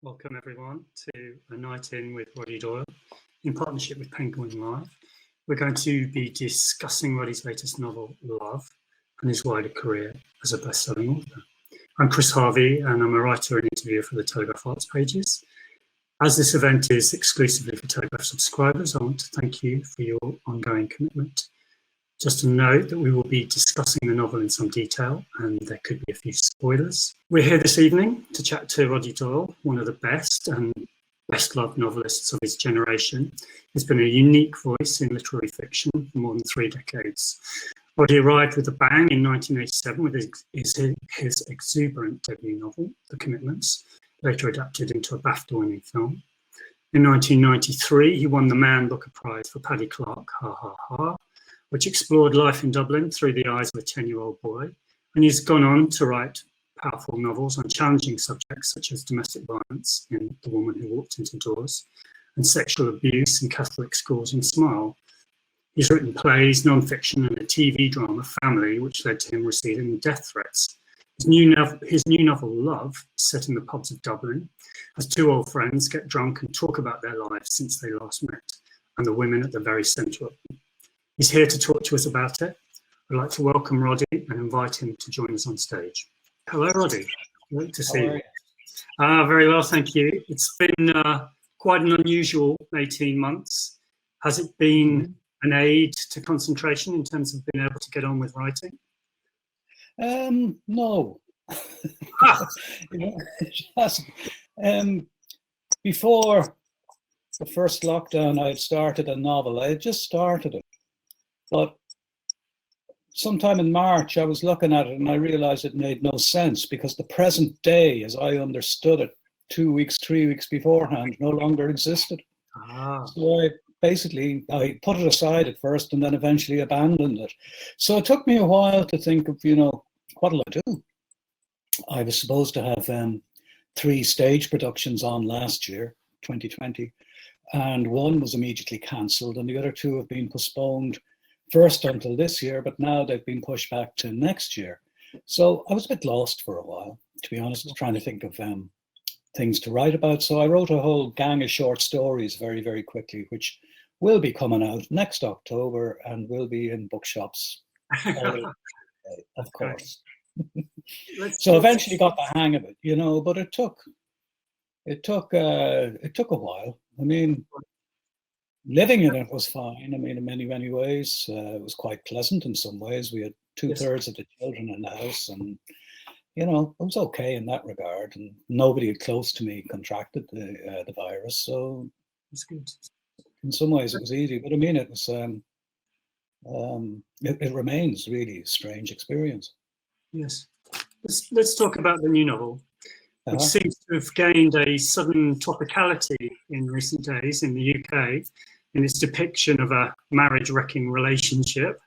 Welcome everyone to a night in with Roddy Doyle in partnership with Penguin Live. We're going to be discussing Roddy's latest novel, Love, and his wider career as a best-selling author. I'm Chris Harvey and I'm a writer and interviewer for the Telegraph Arts pages. As this event is exclusively for Telegraph subscribers, I want to thank you for your ongoing commitment. Just to note that we will be discussing the novel in some detail and there could be a few spoilers. We're here this evening to chat to Roddy Doyle, one of the best and best-loved novelists of his generation. He's been a unique voice in literary fiction for more than 3 decades. Roddy arrived with a bang in 1987 with his exuberant debut novel, The Commitments, later adapted into a BAFTA-winning film. In 1993, he won the Man Booker Prize for Paddy Clark, Ha Ha Ha, which explored life in Dublin through the eyes of a 10-year-old boy. And he's gone on to write powerful novels on challenging subjects such as domestic violence in The Woman Who Walked Into Doors and sexual abuse in Catholic schools in Smile. He's written plays, non-fiction and a TV drama, Family, which led to him receiving death threats. His new novel, Love, set in the pubs of Dublin, as 2 old friends get drunk and talk about their lives since they last met, and the women at the very centre of them. He's here to talk to us about it. I'd like to welcome Roddy and invite him to join us on stage. Hello, Roddy. Great to see you. Very well, thank you. It's been quite an unusual 18 months. Has it been an aid to concentration in terms of being able to get on with writing? No. Before the first lockdown, I had started a novel. I had just started it. But sometime in March, I was looking at it and I realized it made no sense because the present day, as I understood it 2 weeks, 3 weeks beforehand, no longer existed. So I put it aside at first and then eventually abandoned it. So it took me a while to think of, what'll I do? I was supposed to have 3 stage productions on last year, 2020, and one was immediately cancelled and the other 2 have been postponed first until this year, but now they've been pushed back to next year. So I was a bit lost for a while, to be honest, trying to think of things to write about. So I wrote a whole gang of short stories very, very quickly, which will be coming out next October and will be in bookshops, of course. So eventually got the hang of it, but it took a while. I mean, living in it was fine. I mean, in many, many ways, it was quite pleasant in some ways. We had 2/3 of the children in the house and, it was okay in that regard. And nobody close to me contracted the virus. So that's good. In some ways it was easy, but I mean, it was, it remains really a strange experience. Yes. Let's talk about the new novel, which seems to have gained a sudden topicality in recent days in the UK in its depiction of a marriage-wrecking relationship.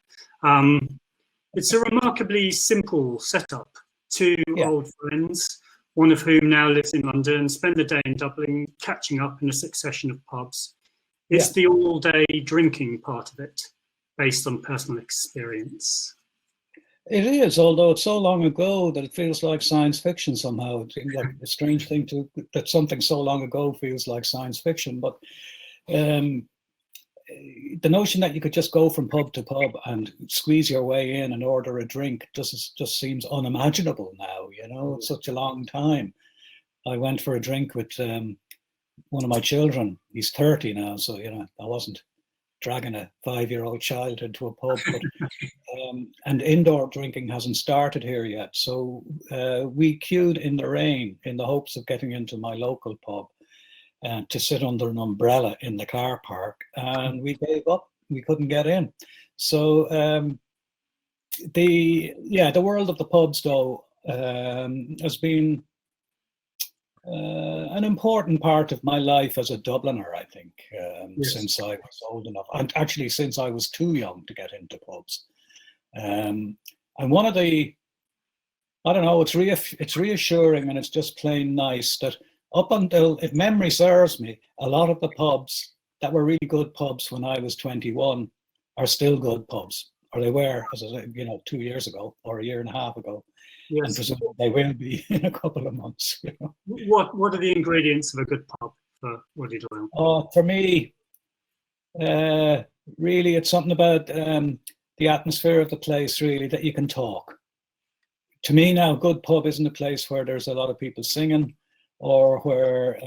It's a remarkably simple setup. 2 old friends, one of whom now lives in London, spend the day in Dublin, catching up in a succession of pubs. It's the all-day drinking part of it, based on personal experience. It is, although it's so long ago that it feels like science fiction somehow. It's like a strange thing that something so long ago feels like science fiction. But the notion that you could just go from pub to pub and squeeze your way in and order a drink just seems unimaginable now. It's such a long time. I went for a drink with one of my children. He's 30 now, so I wasn't dragging a 5-year-old child into a pub, but, and indoor drinking hasn't started here yet. So we queued in the rain in the hopes of getting into my local pub to sit under an umbrella in the car park, and we gave up. We couldn't get in. So the world of the pubs, though, has been an important part of my life as a Dubliner, I think, since I was old enough, and actually since I was too young to get into pubs. And one of the, I don't know, it's reassuring and it's just plain nice that up until, if memory serves me, a lot of the pubs that were really good pubs when I was 21 are still good pubs. or they were, as I said, 2 years ago or a year and a half ago, and Yes. presumably they will be in a couple of months. What are the ingredients of a good pub for Roddy Doyle? Oh, for me, really, it's something about the atmosphere of the place, really, that you can talk. To me now, a good pub isn't a place where there's a lot of people singing, or where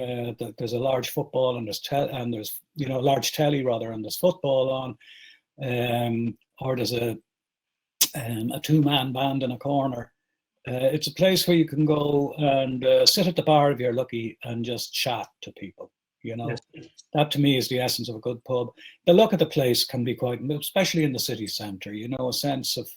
there's a large football and there's large telly rather, and there's football on, or there's a two-man band in a corner. It's a place where you can go and sit at the bar if you're lucky and just chat to people. Yes. That to me is the essence of a good pub. The look of the place can be quite, especially in the city centre, a sense of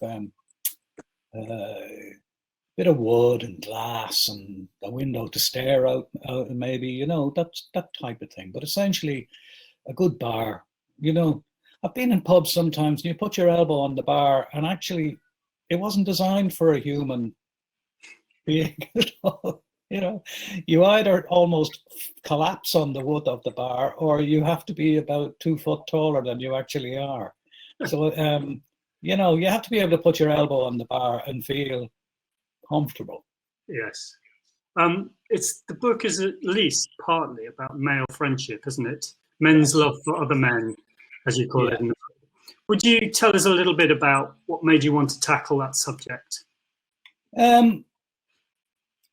bit of wood and glass and a window to stare out maybe, that's that type of thing. But essentially, a good bar. I've been in pubs sometimes, and you put your elbow on the bar, and actually, it wasn't designed for a human being at all. You either almost collapse on the wood of the bar, or you have to be about 2 foot taller than you actually are. So, you have to be able to put your elbow on the bar and feel comfortable. Yes. The book is at least partly about male friendship, isn't it? Men's love for other men, as you call it. Would you tell us a little bit about what made you want to tackle that subject?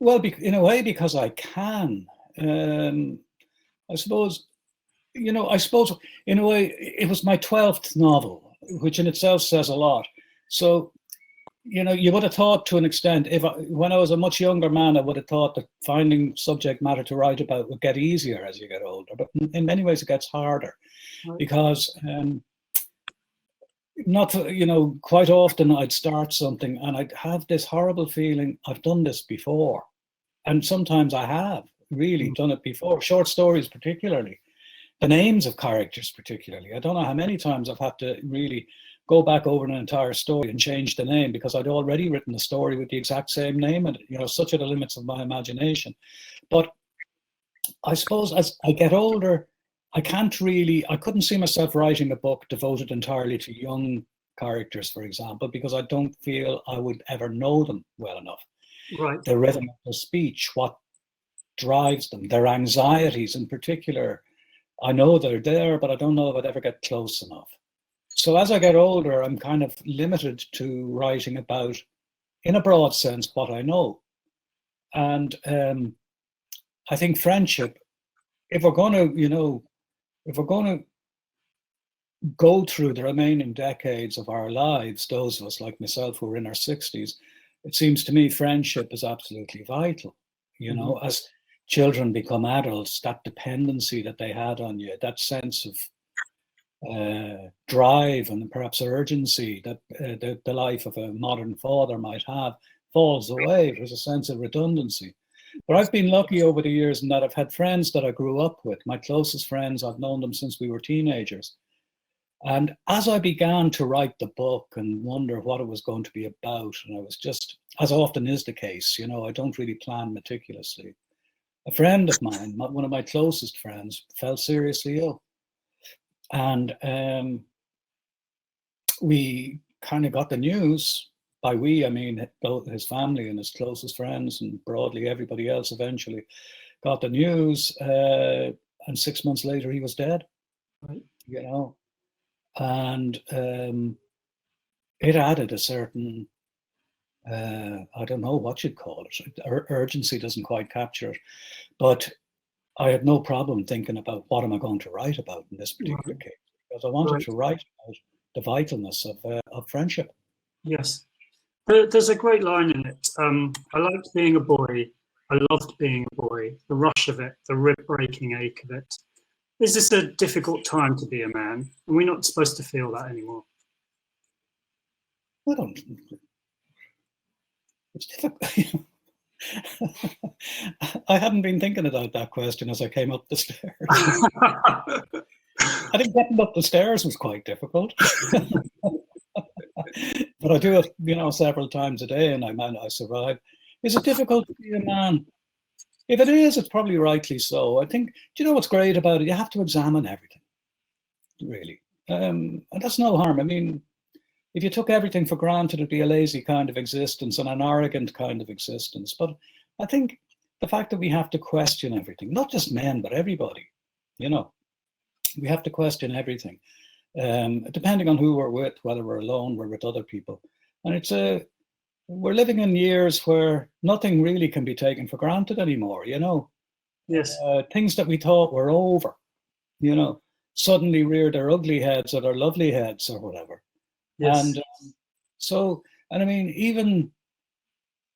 Well, in a way, because I can. I suppose, in a way, it was my 12th novel, which in itself says a lot. So, you would have thought to an extent, when I was a much younger man, I would have thought that finding subject matter to write about would get easier as you get older. But in many ways, it gets harder, because quite often I'd start something and I'd have this horrible feeling, I've done this before. And sometimes I have really done it before. Short stories, particularly. The names of characters, particularly. I don't know how many times I've had to really go back over an entire story and change the name, because I'd already written a story with the exact same name, and such are the limits of my imagination. But I suppose as I get older, I couldn't see myself writing a book devoted entirely to young characters, for example, because I don't feel I would ever know them well enough. Right. The rhythm of their speech, what drives them, their anxieties in particular. I know they're there, but I don't know if I'd ever get close enough. So as I get older, I'm kind of limited to writing about, in a broad sense, what I know. And I think friendship, if we're going to go through the remaining decades of our lives, those of us like myself who are in our 60s, it seems to me friendship is absolutely vital. As children become adults, that dependency that they had on you, that sense of drive and perhaps urgency that the life of a modern father might have falls away. There's a sense of redundancy. But I've been lucky over the years in that I've had friends that I grew up with. My closest friends, I've known them since we were teenagers. And as I began to write the book and wonder what it was going to be about, and I was just, as often is the case, I don't really plan meticulously. A friend of mine, one of my closest friends, fell seriously ill. And we kind of got the news. By we, I mean both his family and his closest friends, and broadly everybody else eventually got the news. And 6 months later, he was dead. Right. And it added a certain, I don't know what you'd call it. Urgency doesn't quite capture it. But I had no problem thinking about what am I going to write about in this particular case, because I wanted to write about the vitalness of friendship. Yes. There's a great line in it. I liked being a boy. I loved being a boy. The rush of it, the rib-breaking ache of it. Is this a difficult time to be a man? And we're not supposed to feel that anymore. I don't. It's difficult. I hadn't been thinking about that question as I came up the stairs. I think getting up the stairs was quite difficult. But I do it, several times a day, and I survive. Is it difficult to be a man? If it is, it's probably rightly so. I think, do you know what's great about it? You have to examine everything, really. And that's no harm. I mean, if you took everything for granted, it'd be a lazy kind of existence and an arrogant kind of existence. But I think the fact that we have to question everything, not just men, but everybody, you know, we have to question everything, depending on who we're with, whether we're alone, we're with other people. And we're living in years where nothing really can be taken for granted anymore, you know. Yes. Things that we thought were over, you know, suddenly rear their ugly heads or their lovely heads or whatever. Yes. And and I mean, even,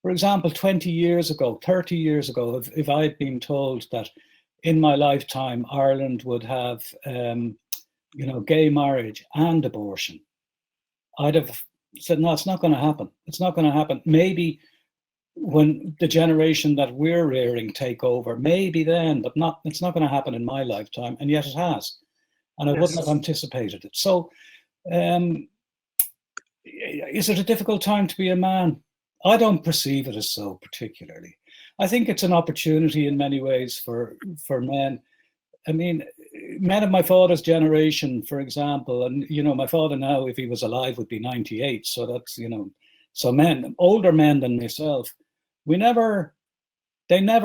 for example, 20 years ago, 30 years ago, if I'd been told that in my lifetime, Ireland would have, you know, gay marriage and abortion, I'd have said, no, it's not going to happen. It's not going to happen. Maybe when the generation that we're rearing take over, maybe then, but not. It's not going to happen in my lifetime, and yet it has, and I wouldn't have anticipated it. So, is it a difficult time to be a man? I don't perceive it as so particularly. I think it's an opportunity in many ways for men. I mean, men of my father's generation, for example, and, you know, my father now, if he was alive, would be 98. So that's, you know, so men, older men than myself, they never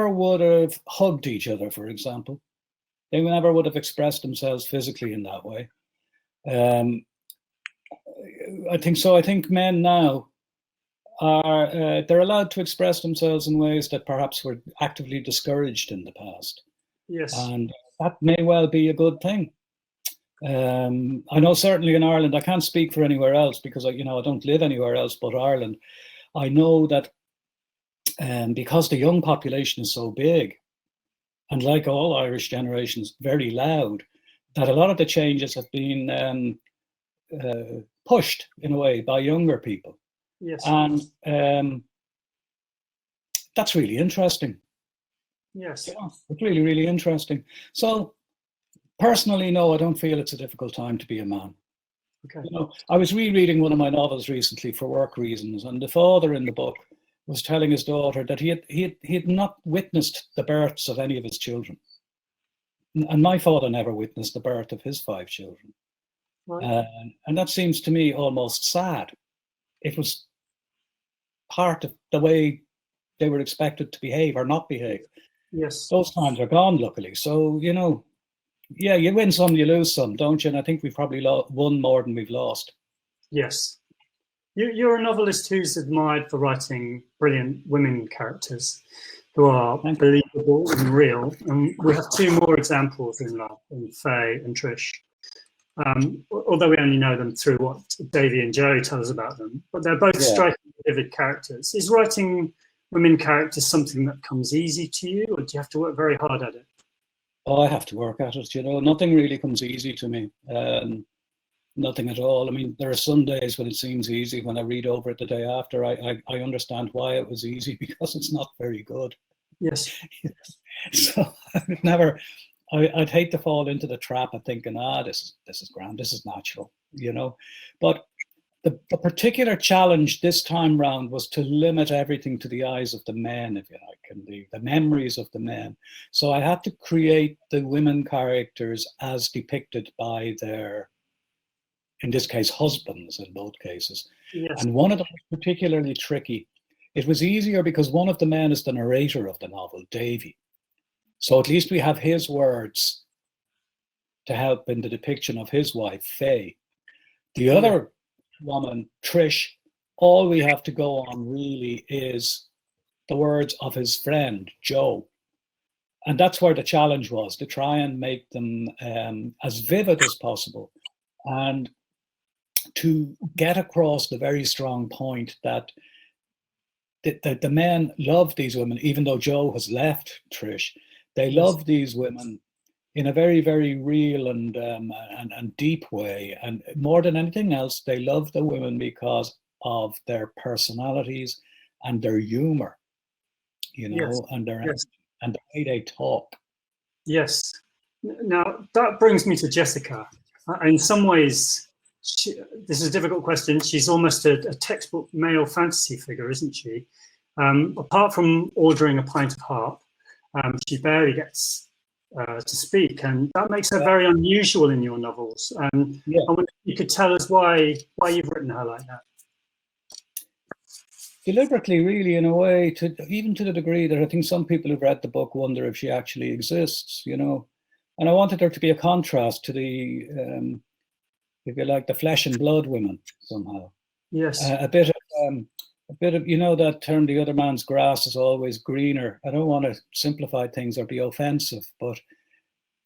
would have hugged each other, for example. They never would have expressed themselves physically in that way. I think so. I think men now are, they're allowed to express themselves in ways that perhaps were actively discouraged in the past. Yes. And that may well be a good thing. I know certainly in Ireland, I can't speak for anywhere else because I don't live anywhere else but Ireland. I know that because the young population is so big, and like all Irish generations, very loud, that a lot of the changes have been pushed in a way by younger people. Yes. And that's really interesting. Yes. Yeah, it's really, really interesting. So personally, no, I don't feel it's a difficult time to be a man. Okay. You know, I was rereading one of my novels recently for work reasons, and the father in the book was telling his daughter that he had not witnessed the births of any of his children. And my father never witnessed the birth of his 5 children. Right. And that seems to me almost sad. It was part of the way they were expected to behave or not behave. Yes. Those times are gone, luckily. So, you know, yeah, you win some, you lose some, don't you? And I think we've probably won more than we've lost. Yes. You're a novelist who's admired for writing brilliant women characters who are believable and real. And we have 2 more examples in Faye and Trish. Although we only know them through what Davy and Joe tell us about them, but they're both striking, vivid characters. Is writing women characters something that comes easy to you, or do you have to work very hard at it? Oh, I have to work at it. You know, nothing really comes easy to me. Nothing at all. I mean, there are some days when it seems easy. When I read over it the day after, I understand why it was easy, because it's not very good. Yes. So I'd hate to fall into the trap of thinking, this is grand, this is natural, you know. But the particular challenge this time round was to limit everything to the eyes of the men, if you like, and the memories of the men. So I had to create the women characters as depicted by their, in this case, husbands in both cases. Yes. And one of them was particularly tricky. It was easier because one of the men is the narrator of the novel, Davy. So at least we have his words to help in the depiction of his wife, Faye. The other woman, Trish, all we have to go on really is the words of his friend, Joe. And that's where the challenge was, to try and make them as vivid as possible, and to get across the very strong point that the men love these women, even though Joe has left Trish. They love these women in a very, very real and deep way. And more than anything else, they love the women because of their personalities and their humor, you know, and the way they talk. Yes. Now, that brings me to Jessica. In some ways, this is a difficult question. She's almost a textbook male fantasy figure, isn't she? Apart from ordering a pint of harp, she barely gets to speak, and that makes her very unusual in your novels. And Yeah. I wonder if you could tell us why you've written her like that. Deliberately, really, in a way, even to the degree that I think some people who've read the book wonder if she actually exists, you know. And I wanted her to be a contrast to the, if you like, the flesh and blood women somehow. Yes. A bit of, you know, that term, the other man's grass is always greener. I don't want to simplify things or be offensive, but,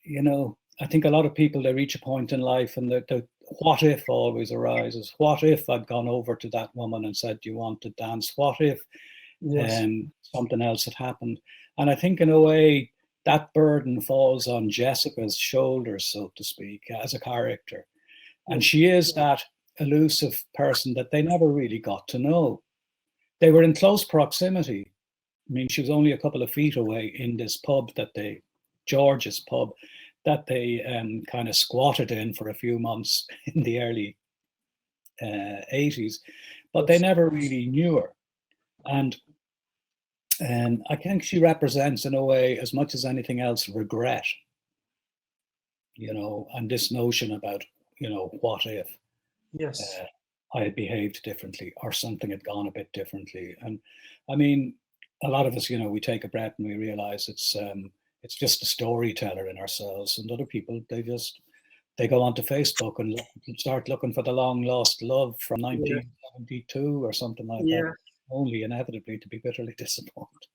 you know, I think a lot of people, they reach a point in life and the what if always arises. What if I'd gone over to that woman and said, do you want to dance? What if something else had happened? And I think in a way that burden falls on Jessica's shoulders, so to speak, as a character. And she is that elusive person that they never really got to know. They were in close proximity. I mean, she was only a couple of feet away in this pub George's pub, that they kind of squatted in for a few months in the early 80s, but they never really knew her. And I think she represents, in a way, as much as anything else, regret, you know, and this notion about, you know, what if I had behaved differently or something had gone a bit differently. And I mean, a lot of us, you know, we take a breath and we realize it's just a storyteller in ourselves, and other people, they go onto Facebook and start looking for the long lost love from 1972 or something like that, only inevitably to be bitterly disappointed.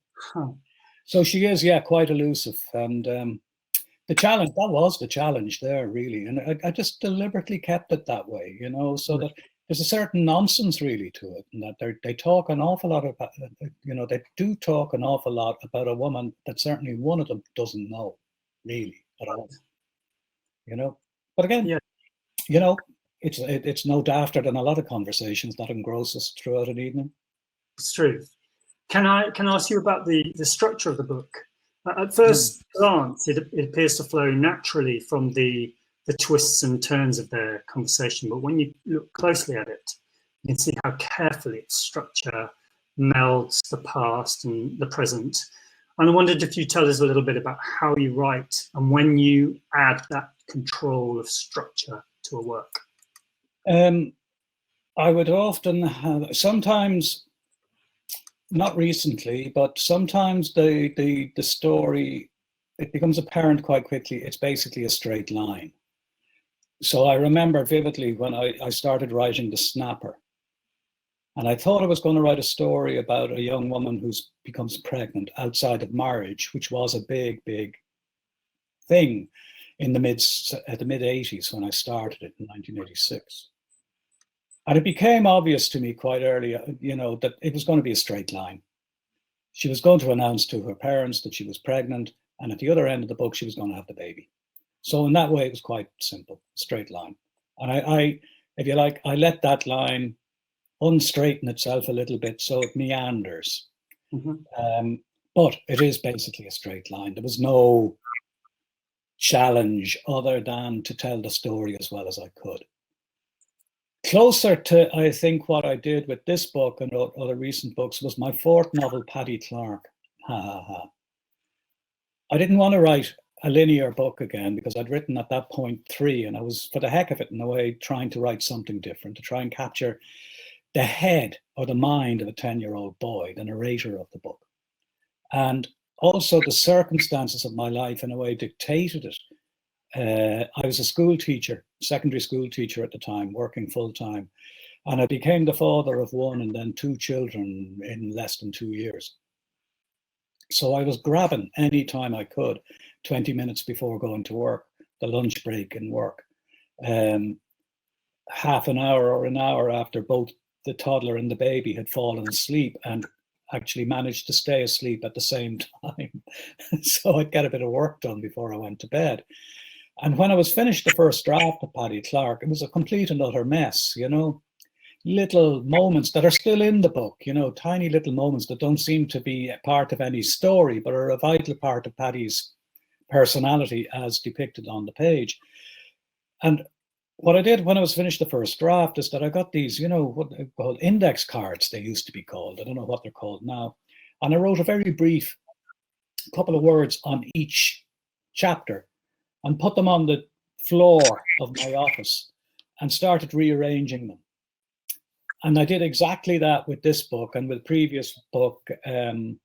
So she is, quite elusive. And the challenge, that was the challenge there, really. And I just deliberately kept it that way, you know, so that there's a certain nonsense really to it, and that they talk an awful lot about, you know, they do talk an awful lot about a woman that certainly one of them doesn't know really at all, you know. But again, you know, it's no dafter than a lot of conversations that engross us throughout an evening. It's true. Can I ask you about the structure of the book? At first glance, it appears to flow naturally from the twists and turns of their conversation, but when you look closely at it, you can see how carefully its structure melds the past and the present. And I wondered if you tell us a little bit about how you write and when you add that control of structure to a work. I would often have, sometimes, not recently, but sometimes the story, it becomes apparent quite quickly. It's basically a straight line. So I remember vividly when I started writing The Snapper, and I thought I was going to write a story about a young woman who becomes pregnant outside of marriage, which was a big, big thing in the mid 80s when I started it in 1986. And it became obvious to me quite early, you know, that it was going to be a straight line. She was going to announce to her parents that she was pregnant, and at the other end of the book, she was going to have the baby. So in that way, it was quite simple, straight line. And I, if you like, I let that line unstraighten itself a little bit so it meanders. But it is basically a straight line. There was no challenge other than to tell the story as well as I could. Closer to, I think, what I did with this book and other recent books was my fourth novel, Paddy Clark. I didn't want to write a linear book again because I'd written at that point 3, and I was, for the heck of it, in a way, trying to write something different, to try and capture the head or the mind of a 10-year-old boy, the narrator of the book. And also the circumstances of my life in a way dictated it. I was a school teacher, secondary school teacher at the time, working full time. And I became the father of 1 and then 2 children in less than 2 years. So I was grabbing any time I could, 20 minutes before going to work, the lunch break in work, half an hour or an hour after both the toddler and the baby had fallen asleep, and actually managed to stay asleep at the same time. So I'd get a bit of work done before I went to bed. And when I was finished the first draft of Paddy Clark, it was a complete and utter mess, you know, little moments that are still in the book, you know, tiny little moments that don't seem to be a part of any story, but are a vital part of Paddy's personality as depicted on the page. And what I did when I was finished the first draft is that I got these, you know, what they're called index cards, they used to be called. I don't know what they're called now. And I wrote a very brief couple of words on each chapter and put them on the floor of my office and started rearranging them. And I did exactly that with this book and with previous book. I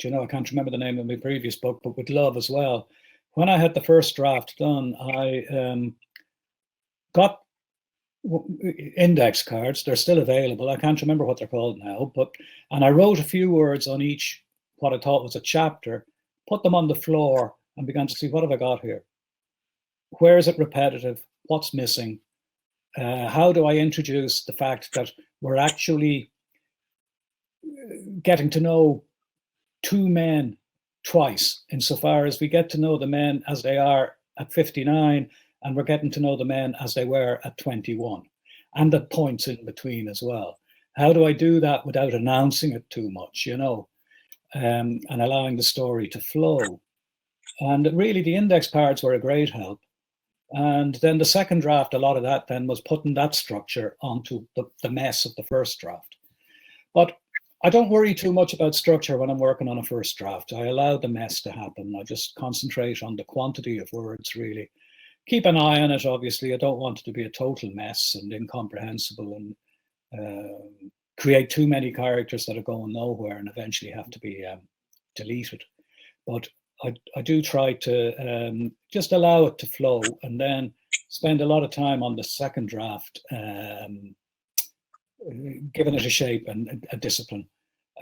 can't remember the name of my previous book, but with Love as well. When I had the first draft done, I got index cards. They're still available. I can't remember what they're called now, and I wrote a few words on each, what I thought was a chapter, put them on the floor and began to see, what have I got here? Where is it repetitive? What's missing? How do I introduce the fact that we're actually getting to know two men twice, insofar as we get to know the men as they are at 59, and we're getting to know the men as they were at 21, and the points in between as well. How do I do that without announcing it too much, and allowing the story to flow? And really, the index cards were a great help. And then the second draft, a lot of that then was putting that structure onto the mess of the first draft. But I don't worry too much about structure when I'm working on a first draft. I allow the mess to happen. I just concentrate on the quantity of words, really. Keep an eye on it, obviously. I don't want it to be a total mess and incomprehensible and create too many characters that are going nowhere and eventually have to be deleted. But I do try to just allow it to flow, and then spend a lot of time on the second draft, giving it a shape and a discipline.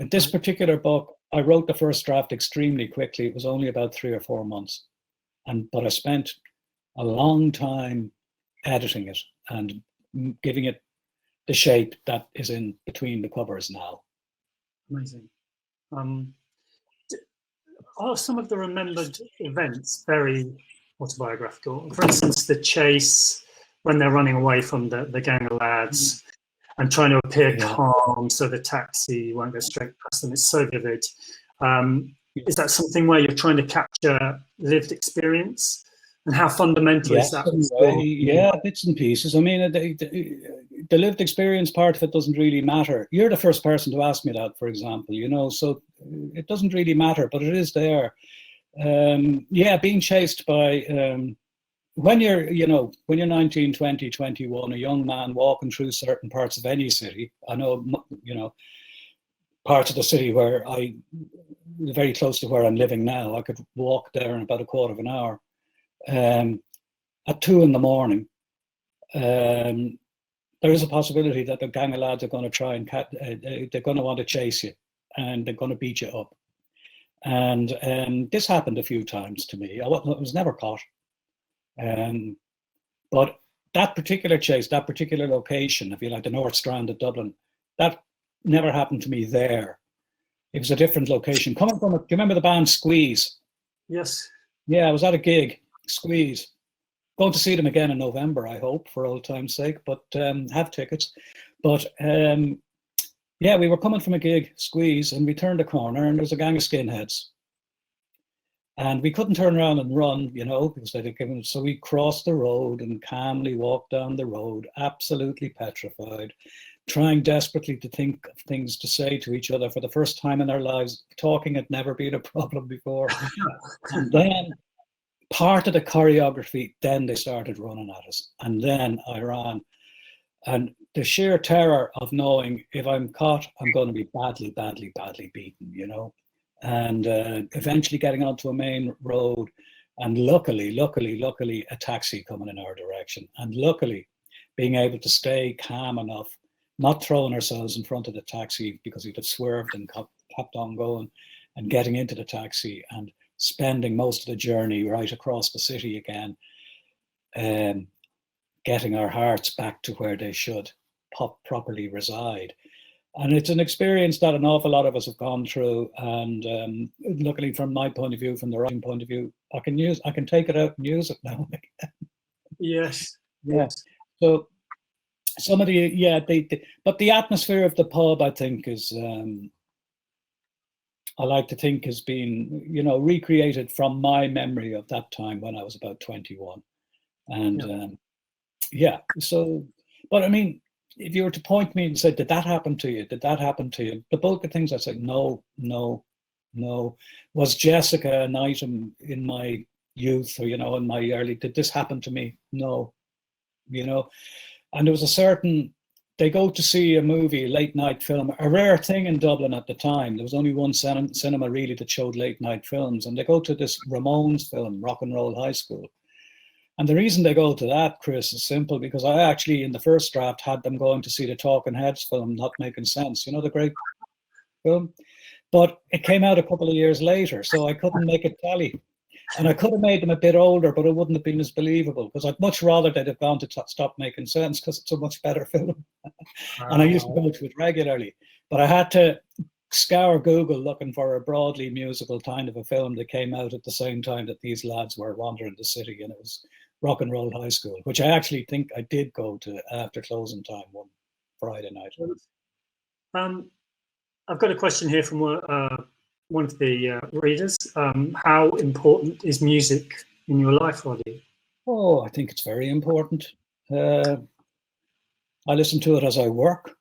This particular book, I wrote the first draft extremely quickly. It was only about 3 or 4 months, but I spent a long time editing it and giving it the shape that is in between the covers now. Amazing. Are some of the remembered events very autobiographical? For instance, the chase when they're running away from the gang of lads and trying to appear calm so the taxi won't go straight past them. It's so vivid. Is that something where you're trying to capture lived experience? And how fundamental is that? Yeah, bits and pieces. I mean, the lived experience part of it doesn't really matter. You're the first person to ask me that, for example, so it doesn't really matter, but it is there. Being chased by, when you're 19, 20, 21, a young man walking through certain parts of any city. I know, parts of the city where very close to where I'm living now, I could walk there in about a quarter of an hour. At 2 a.m, there is a possibility that the gang of lads are going to try and they're going to want to chase you, and they're going to beat you up. And this happened a few times to me. I was never caught. But that particular chase, that particular location, if you like, the North Strand of Dublin, that never happened to me there. It was a different location. Do you remember the band Squeeze? Yes. Yeah, I was at a gig, Squeeze. Going to see them again in November, I hope, for old time's sake, but have tickets. But we were coming from a gig, Squeeze, and we turned a corner and there was a gang of skinheads. And we couldn't turn around and run, because they'd given it. So we crossed the road and calmly walked down the road, absolutely petrified, trying desperately to think of things to say to each other for the first time in our lives. Talking had never been a problem before. And then part of the choreography, then they started running at us. And then I ran. And the sheer terror of knowing if I'm caught, I'm going to be badly, badly, badly beaten, and eventually getting onto a main road, and luckily, a taxi coming in our direction, and luckily being able to stay calm enough, not throwing ourselves in front of the taxi because we'd have swerved and kept on going, and getting into the taxi and spending most of the journey right across the city again, getting our hearts back to where they should properly reside. And it's an experience that an awful lot of us have gone through. And luckily, from my point of view, from the writing point of view, I can take it out and use it now and again. Yes. Yeah. So some of but the atmosphere of the pub, I think, is I like to think has been, recreated from my memory of that time when I was about 21. And so, but I mean, if you were to point me and say, did that happen to you? Did that happen to you? Both the things I say, no, No. Was Jessica an item in my youth, or, in my early, did this happen to me? No. And there was a certain, they go to see a movie, late night film, a rare thing in Dublin at the time. There was only one cinema really that showed late night films, and they go to this Ramones film, Rock and Roll High School. And the reason they go to that, Chris, is simple, because I actually, in the first draft, had them going to see the Talking Heads film, Not Making Sense, the great film. But it came out a couple of years later, so I couldn't make it tally. And I could have made them a bit older, but it wouldn't have been as believable, because I'd much rather they'd have gone to Stop Making Sense, because it's a much better film. And I used to go to it regularly. But I had to scour Google looking for a broadly musical kind of a film that came out at the same time that these lads were wandering the city, and it was Rock and Roll High School, which I actually think I did go to after closing time one Friday night. I've got a question here from one of the readers. How important is music in your life, Roddy? Oh, I think it's very important. I listen to it as I work.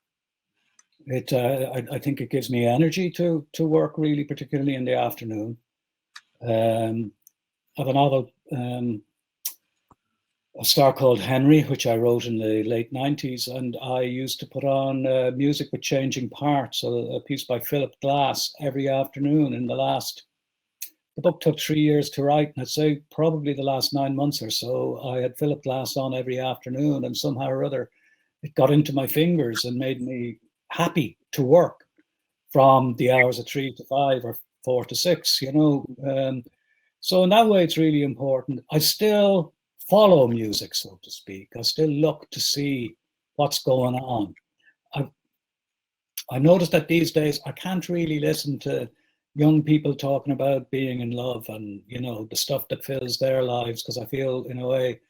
I think it gives me energy to work, really, particularly in the afternoon. I have a novel, a star called Henry, which I wrote in the late 90s, and I used to put on music with changing parts, a piece by Philip Glass every afternoon the book took 3 years to write, and I'd say probably the last 9 months or so, I had Philip Glass on every afternoon, and somehow or other, it got into my fingers and made me happy to work from the hours of 3 to 5 or 4 to 6, so in that way, it's really important. I still follow music, so to speak. I still look to see what's going on. I noticed that these days I can't really listen to young people talking about being in love and, the stuff that fills their lives, because I feel, in a way,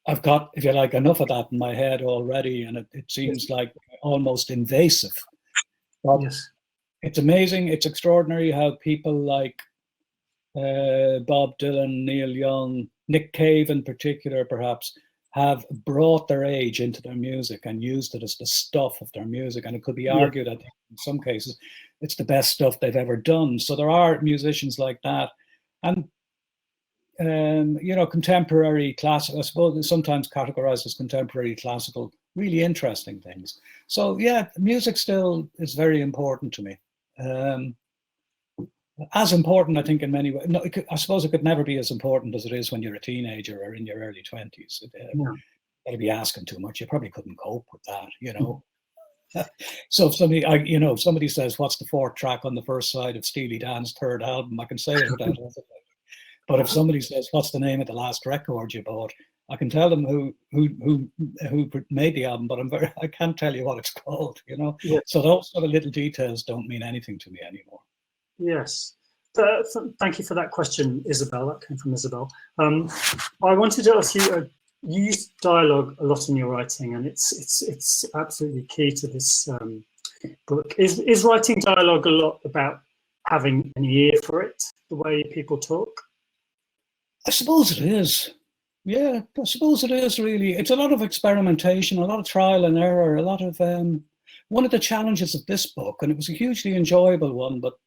I've got, if you like, enough of that in my head already, and it seems like almost invasive. But yes. It's amazing, it's extraordinary how people like Bob Dylan, Neil Young, Nick Cave in particular, perhaps, have brought their age into their music and used it as the stuff of their music. And it could be argued, I think, in some cases, it's the best stuff they've ever done. So there are musicians like that. And, contemporary classical, I suppose, sometimes categorized as contemporary classical, really interesting things. So, yeah, music still is very important to me. As important, I think, in many ways. No, I suppose it could never be as important as it is when you're a teenager or in your early 20s. That'd be asking too much. You probably couldn't cope with that, So if somebody says, "What's the fourth track on the first side of Steely Dan's third album?" I can say it without hesitating. But if somebody says, "What's the name of the last record you bought?" I can tell them who made the album, but I can't tell you what it's called. So those sort of little details don't mean anything to me anymore. Yes. Thank you for that question, Isabel. That came from Isabel. I wanted to ask you, you use dialogue a lot in your writing, and it's absolutely key to this book. Is writing dialogue a lot about having an ear for it, the way people talk? I suppose it is. Yeah, I suppose it is, really. It's a lot of experimentation, a lot of trial and error, a lot of... one of the challenges of this book, and it was a hugely enjoyable one, but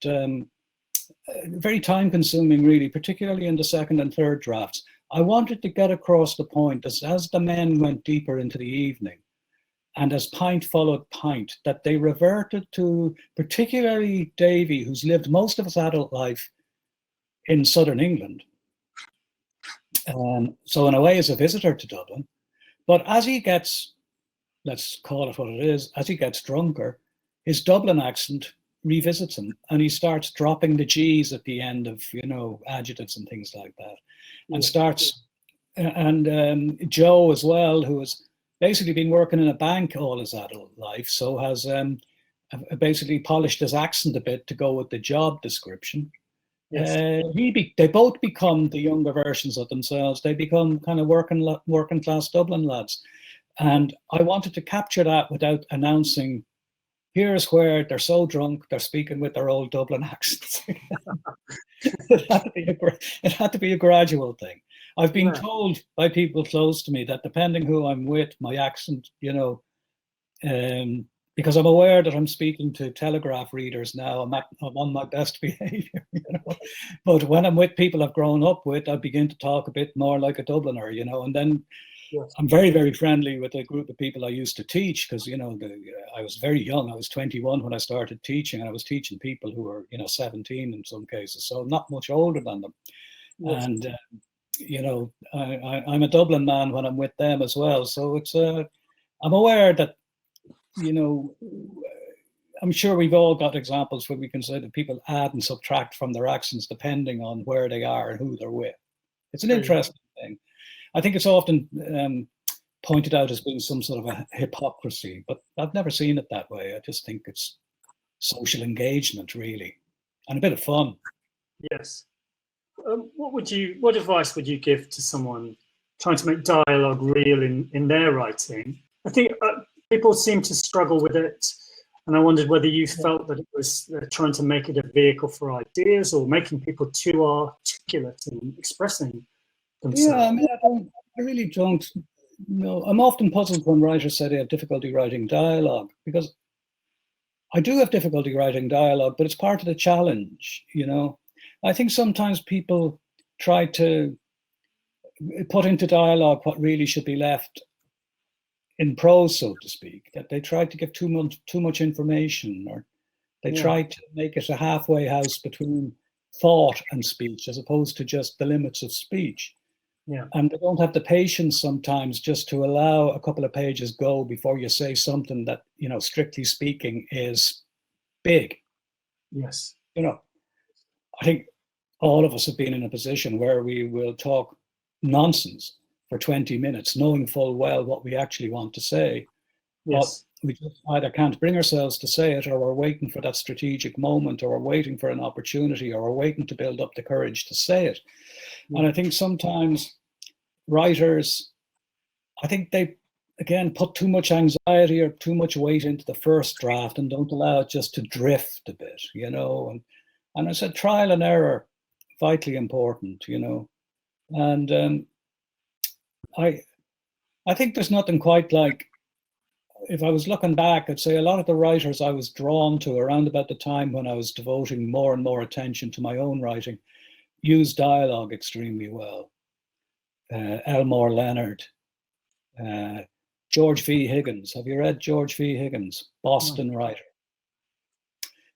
very time-consuming, really, particularly in the second and third drafts. I wanted to get across the point, as the men went deeper into the evening, and as pint followed pint, that they reverted to, particularly Davy, who's lived most of his adult life in southern England. So in a way, as a visitor to Dublin. But as he gets, let's call it what it is, as he gets drunker, his Dublin accent revisits him, and he starts dropping the G's at the end of, adjectives and things like that, and starts, and Joe as well, who has basically been working in a bank all his adult life, so has basically polished his accent a bit to go with the job description. Yes. They both become the younger versions of themselves. They become kind of working class Dublin lads. And I wanted to capture that without announcing, here's where they're so drunk, they're speaking with their old Dublin accents. It had to be a gradual thing. I've been told by people close to me that depending who I'm with, my accent, because I'm aware that I'm speaking to Telegraph readers now. I'm on my best behavior, you know. But when I'm with people I've grown up with, I begin to talk a bit more like a Dubliner, you know. And then Yes. I'm very, very friendly with a group of people I used to teach, because, you know, I was very young. I was 21 when I started teaching, and I was teaching people who were, you know, 17 in some cases, so not much older than them. Yes. And you know, I'm a Dublin man when I'm with them as well. So it's I'm aware that, you know, I'm sure we've all got examples where we can say that people add and subtract from their accents depending on where they are and who they're with. It's an interesting thing. I think it's often pointed out as being some sort of a hypocrisy, but I've never seen it that way. I just think it's social engagement, really, and a bit of fun. Yes. What advice would you give to someone trying to make dialogue real in their writing? I think people seem to struggle with it, and I wondered whether you felt that it was trying to make it a vehicle for ideas, or making people too articulate in expressing themselves. Yeah, I mean, I really don't know. I'm often puzzled when writers say they have difficulty writing dialogue, because I do have difficulty writing dialogue, but it's part of the challenge, you know. I think sometimes people try to put into dialogue what really should be left in prose, so to speak, that they try to give too much information, or they try to make it a halfway house between thought and speech, as opposed to just the limits of speech. Yeah. And they don't have the patience sometimes just to allow a couple of pages go before you say something that, you know, strictly speaking, is big. Yes. You know, I think all of us have been in a position where we will talk nonsense for 20 minutes, knowing full well what we actually want to say. Yes. But we just either can't bring ourselves to say it, or we're waiting for that strategic moment, or we're waiting for an opportunity, or we're waiting to build up the courage to say it. And I think sometimes writers, I think they, again, put too much anxiety or too much weight into the first draft and don't allow it just to drift a bit, you know. And I said trial and error, vitally important, you know. And I think there's nothing quite like, if I was looking back, I'd say a lot of the writers I was drawn to around about the time when I was devoting more and more attention to my own writing used dialogue extremely well. Elmore Leonard, George V. Higgins. Have you read George V. Higgins? Boston writer.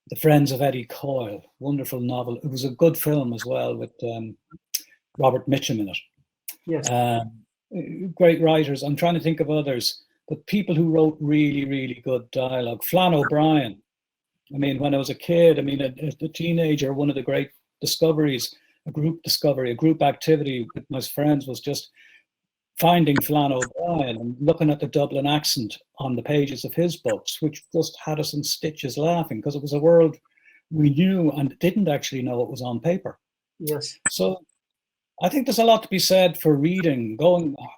The Friends of Eddie Coyle, wonderful novel. It was a good film as well, with Robert Mitchum in it. Yes. Great writers. I'm trying to think of others, but people who wrote really, really good dialogue. Flann O'Brien. I mean, when I was a kid, I mean, as a teenager, one of the great discoveries, a group activity with my friends, was just finding Flann O'Brien and looking at the Dublin accent on the pages of his books, which just had us in stitches laughing, because it was a world we knew and didn't actually know it was on paper. Yes. So I think there's a lot to be said for reading,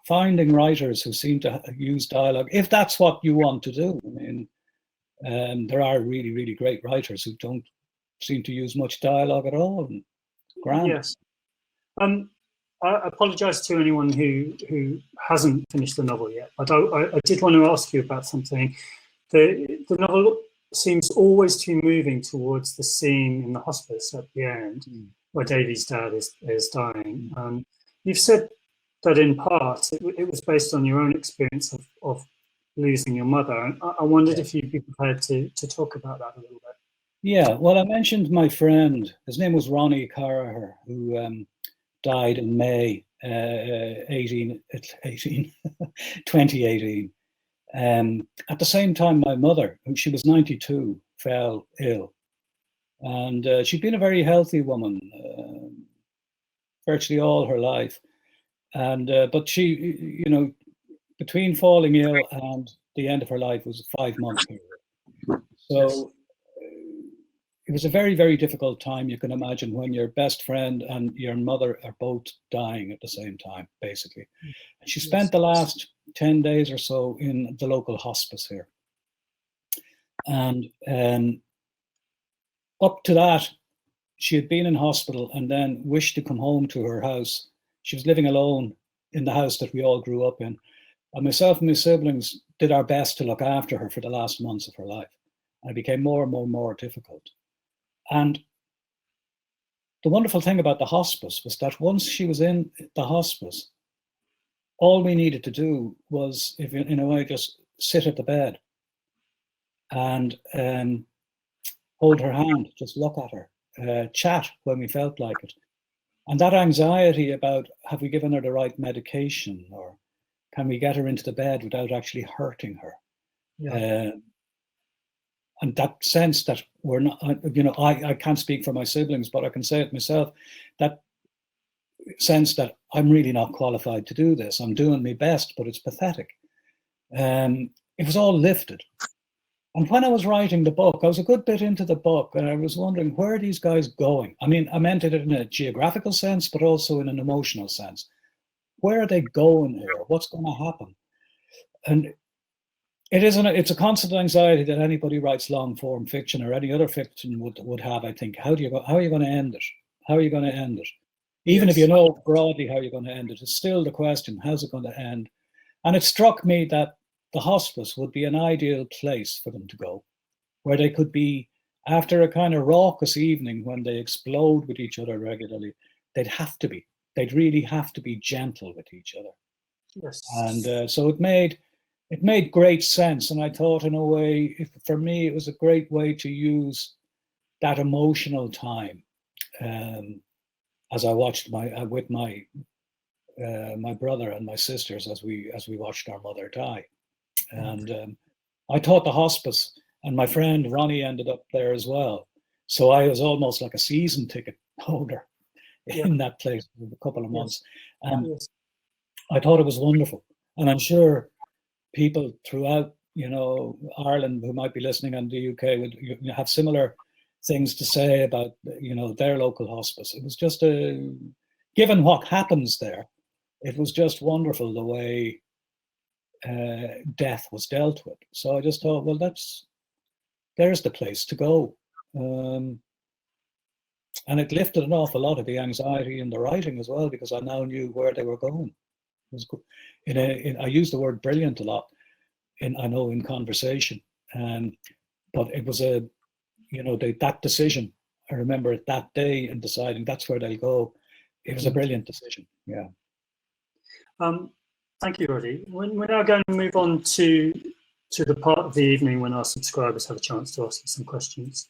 finding writers who seem to use dialogue, if that's what you want to do. I mean, there are really, really great writers who don't seem to use much dialogue at all. Grand. Yes. I apologise to anyone who hasn't finished the novel yet, but I did want to ask you about something. The novel seems always to be moving towards the scene in the hospice at the end, where Davy's dad is dying. You've said that in part it was based on your own experience of losing your mother. And I wondered if you'd be prepared to talk about that a little bit. Yeah, well, I mentioned my friend. His name was Ronnie Carraher, who died in May 2018. At the same time, my mother, she was 92, fell ill. And she'd been a very healthy woman virtually all her life. And but she, you know, between falling ill and the end of her life was a 5-month period. So it was a very, very difficult time, you can imagine, when your best friend and your mother are both dying at the same time, basically. And she spent the last 10 days or so in the local hospice here. And up to that, she had been in hospital and then wished to come home to her house. She was living alone in the house that we all grew up in. And myself and my siblings did our best to look after her for the last months of her life. And it became more and more difficult. And the wonderful thing about the hospice was that once she was in the hospice, all we needed to do was, if in a way, just sit at the bed and hold her hand, just look at her, chat when we felt like it. And that anxiety about, have we given her the right medication, or can we get her into the bed without actually hurting her? Yeah. And that sense that we're not, I can't speak for my siblings, but I can say it myself, that sense that I'm really not qualified to do this. I'm doing my best, but it's pathetic. It was all lifted. And when I was writing the book, I was a good bit into the book, and I was wondering, where are these guys going? I mean, I meant it in a geographical sense, but also in an emotional sense. Where are they going here? What's going to happen? And it's a constant anxiety that anybody writes long form fiction or any other fiction would have, I think. How are you going to end it? How are you going to end it? Even if you know broadly how you're going to end it, it's still the question, how's it going to end? And it struck me that the hospice would be an ideal place for them to go, where they could be, after a kind of raucous evening when they explode with each other regularly, they'd really have to be gentle with each other. Yes. And so it made great sense. And I thought, in a way, for me, it was a great way to use that emotional time as I watched with my brother and my sisters as we watched our mother die. And I taught the hospice, and my friend Ronnie ended up there as well. So I was almost like a season ticket holder in that place for a couple of months. And I thought it was wonderful. And I'm sure people throughout, Ireland who might be listening, and the UK would have similar things to say about, their local hospice. It was just given what happens there, it was just wonderful the way death was dealt with. So I just thought, well, there's the place to go. And it lifted an awful lot of the anxiety in the writing as well, because I now knew where they were going. It was I use the word brilliant a lot in conversation, but it was that decision. I remember it that day and deciding that's where they'll go. It was a brilliant decision. Yeah. Thank you, Roddy. We're now going to move on to the part of the evening when our subscribers have a chance to ask us some questions.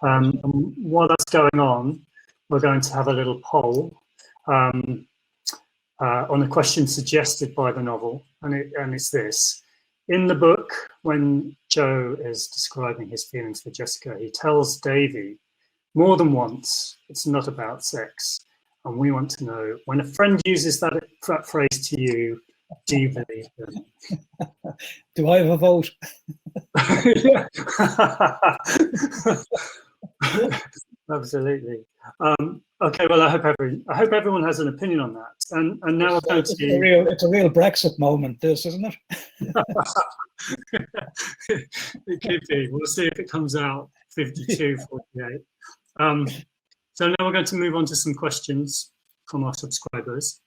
And while that's going on, we're going to have a little poll on a question suggested by the novel, and it's this. In the book, when Joe is describing his feelings for Jessica, he tells Davy more than once, it's not about sex. And we want to know, when a friend uses that phrase to you, do you believe them? Do I have a vote? Absolutely. Okay, well, I hope everyone has an opinion on that. And now we're going to it's a real Brexit moment, this, isn't it? It could be. We'll see if it comes out 52-48. So now we're going to move on to some questions from our subscribers.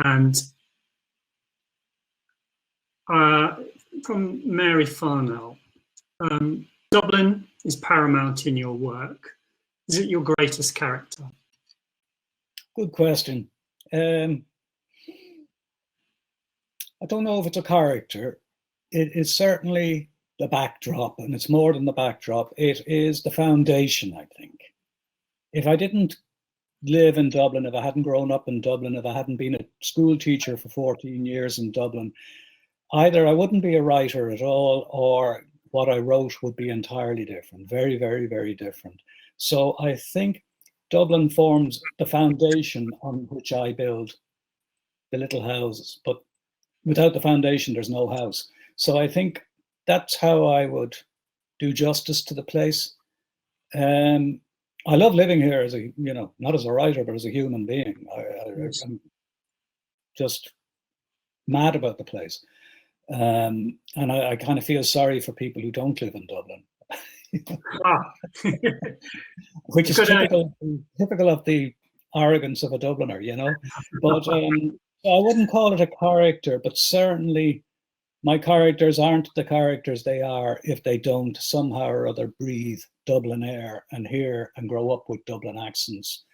And from Mary Farnell, Dublin is paramount in your work. Is it your greatest character? Good question. I don't know if it's a character. It is certainly the backdrop, and it's more than the backdrop. It is the foundation, I think. If I didn't live in Dublin, if I hadn't grown up in Dublin, if I hadn't been a school teacher for 14 years in Dublin, either I wouldn't be a writer at all, or what I wrote would be entirely different, very, very, very different. So I think Dublin forms the foundation on which I build the little houses, but without the foundation, there's no house. So I think that's how I would do justice to the place. I love living here as not as a writer, but as a human being. I'm just mad about the place. And I kind of feel sorry for people who don't live in Dublin. Which is typical of the arrogance of a Dubliner, But I wouldn't call it a character, but certainly my characters aren't the characters they are if they don't somehow or other breathe Dublin air and hear and grow up with Dublin accents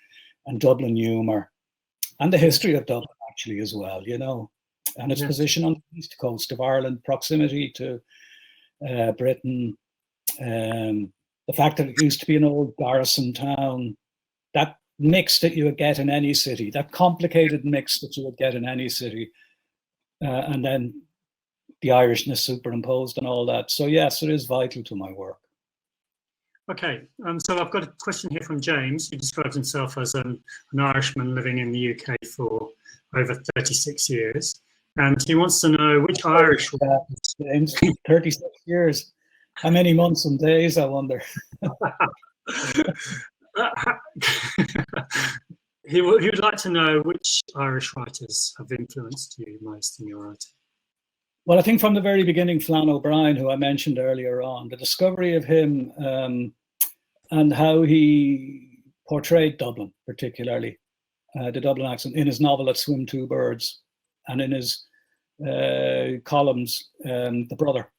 and Dublin humour and the history of Dublin actually as well, you know, and its position on the east coast of Ireland, proximity to Britain, the fact that it used to be an old garrison town, that mix that you would get in any city, that complicated mix that you would get in any city, and then the Irishness superimposed and all that. So yes, it is vital to my work. Okay, so I've got a question here from James, who describes himself as an Irishman living in the UK for over 36 years. And he wants to know which Irish... James, 36 years. How many months and days, I wonder? He would like to know which Irish writers have influenced you most in your writing. Well, I think from the very beginning, Flann O'Brien, who I mentioned earlier on, the discovery of him and how he portrayed Dublin, particularly the Dublin accent, in his novel *At Swim Two Birds* and in his columns, *The Brother*.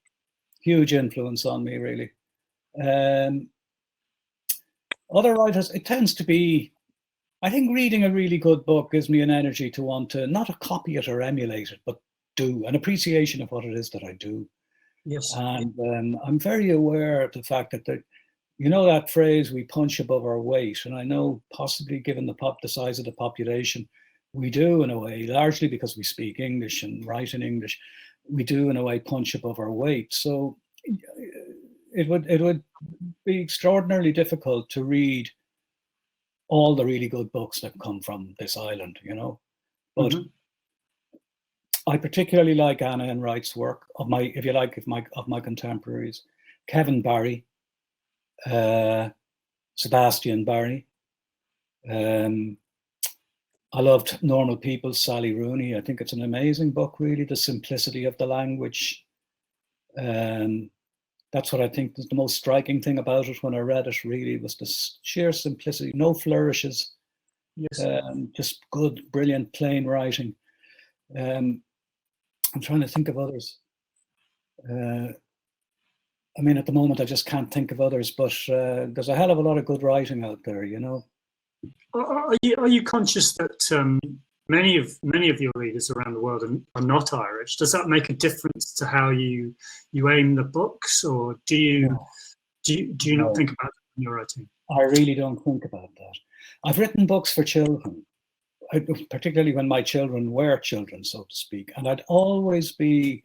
Huge influence on me, really. Other writers, it tends to be, I think reading a really good book gives me an energy to want to not copy it or emulate it, but do an appreciation of what it is that I do. Yes. And I'm very aware of the fact that, you know, that phrase, we punch above our weight. And I know possibly given the size of the population, we do in a way, largely because we speak English and write in English, we do in a way punch above our weight. So it would be extraordinarily difficult to read all the really good books that come from this island, you know. But I particularly like Anna Enright's work, of my contemporaries. Kevin Barry, Sebastian Barry. I loved Normal People's Sally Rooney. I think it's an amazing book, really, the simplicity of the language. That's what I think is the most striking thing about it when I read it, really, was the sheer simplicity, no flourishes, just good, brilliant, plain writing. I'm trying to think of others. I mean, at the moment, I just can't think of others, but there's a hell of a lot of good writing out there, you know. Are you conscious that many of your readers around the world are not Irish? Does that make a difference to how you aim the books, or do you not think about it when you're writing? I really don't think about that. I've written books for children, particularly when my children were children, so to speak, and I'd always be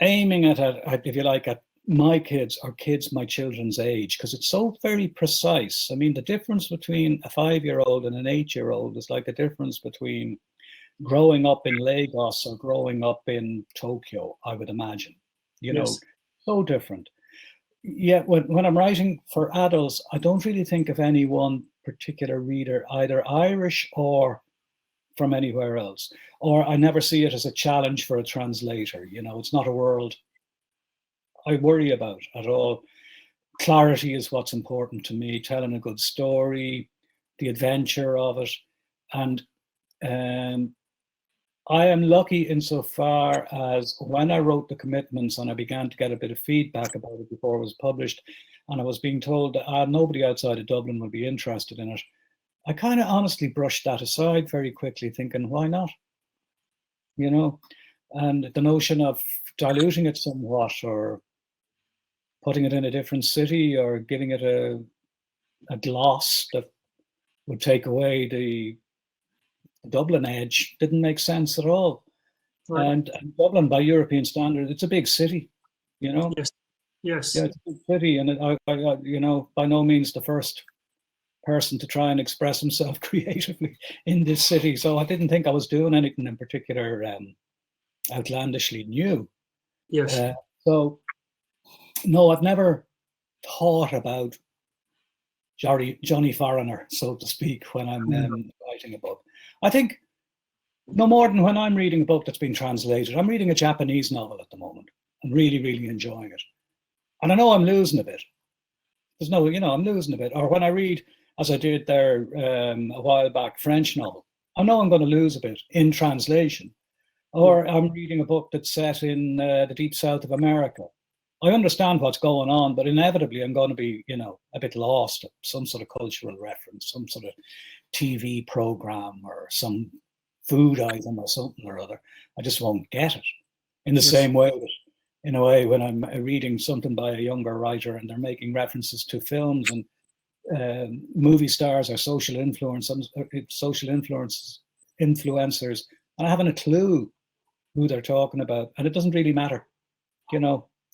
aiming at, if you like, at my kids or kids my children's age, because it's so very precise. I mean, the difference between a 5-year-old and an 8-year-old is like a difference between growing up in Lagos or growing up in Tokyo, I would imagine. You know, so different. Yet when I'm writing for adults, I don't really think of any one particular reader, either Irish or from anywhere else. Or I never see it as a challenge for a translator. You know, it's not a world I worry about at all. Clarity is what's important to me, telling a good story, the adventure of it. And I am lucky insofar as when I wrote the commitments and I began to get a bit of feedback about it before it was published, and I was being told that nobody outside of Dublin would be interested in it, I kind of honestly brushed that aside very quickly, thinking, why not? You know, and the notion of diluting it somewhat or putting it in a different city or giving it a gloss that would take away the Dublin edge didn't make sense at all. Right. And Dublin, by European standards, it's a big city, you know. Yes. Yeah, it's a big city, and I you know, by no means the first person to try and express himself creatively in this city. So I didn't think I was doing anything in particular outlandishly new. Yes. So no, I've never thought about Johnny Foreigner, so to speak, when I'm writing a book. I think no more than when I'm reading a book that's been translated. I'm reading a Japanese novel at the moment and really, really enjoying it. And I know I'm losing a bit. There's no, you know, I'm losing a bit. Or when I read, as I did there a while back, French novel, I know I'm going to lose a bit in translation. Or I'm reading a book that's set in the deep south of America. I understand what's going on, but inevitably I'm going to be, a bit lost at some sort of cultural reference, some sort of TV program or some food item or something or other. I just won't get it. In the same way that, in a way, when I'm reading something by a younger writer and they're making references to films and movie stars or social influencers, and I haven't a clue who they're talking about, and it doesn't really matter,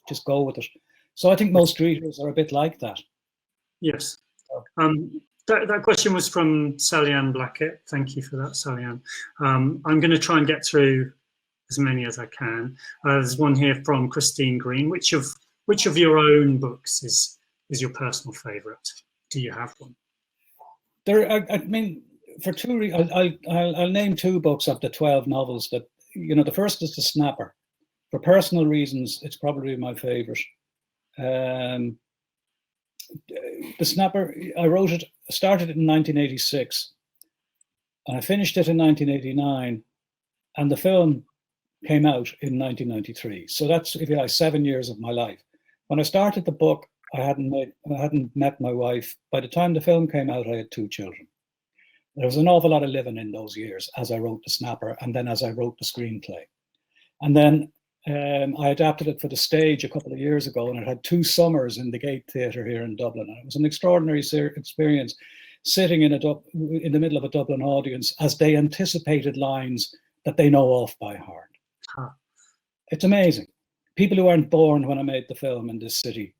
just go with it. So I think most readers are a bit like that. Yes. That question was from Sally-Ann Blackett. Thank you for that, Sally-Ann. I'm going to try and get through as many as I can. There's one here from Christine Green. Which of your own books is your personal favourite? Do you have one? For two reasons, I'll name two books of the 12 novels that, the first is The Snapper. For personal reasons, it's probably my favourite. The Snapper, I started it in 1986, and I finished it in 1989, and the film came out in 1993. So that's, if you like, 7 years of my life. When I started the book, I hadn't met my wife. By the time the film came out, I had 2 children. There was an awful lot of living in those years as I wrote The Snapper, and then as I wrote the screenplay. And then I adapted it for the stage a couple of years ago, and it had 2 summers in the Gate Theatre here in Dublin. And it was an extraordinary experience sitting in the middle of a Dublin audience as they anticipated lines that they know off by heart. Huh. It's amazing. People who weren't born when I made the film in this city,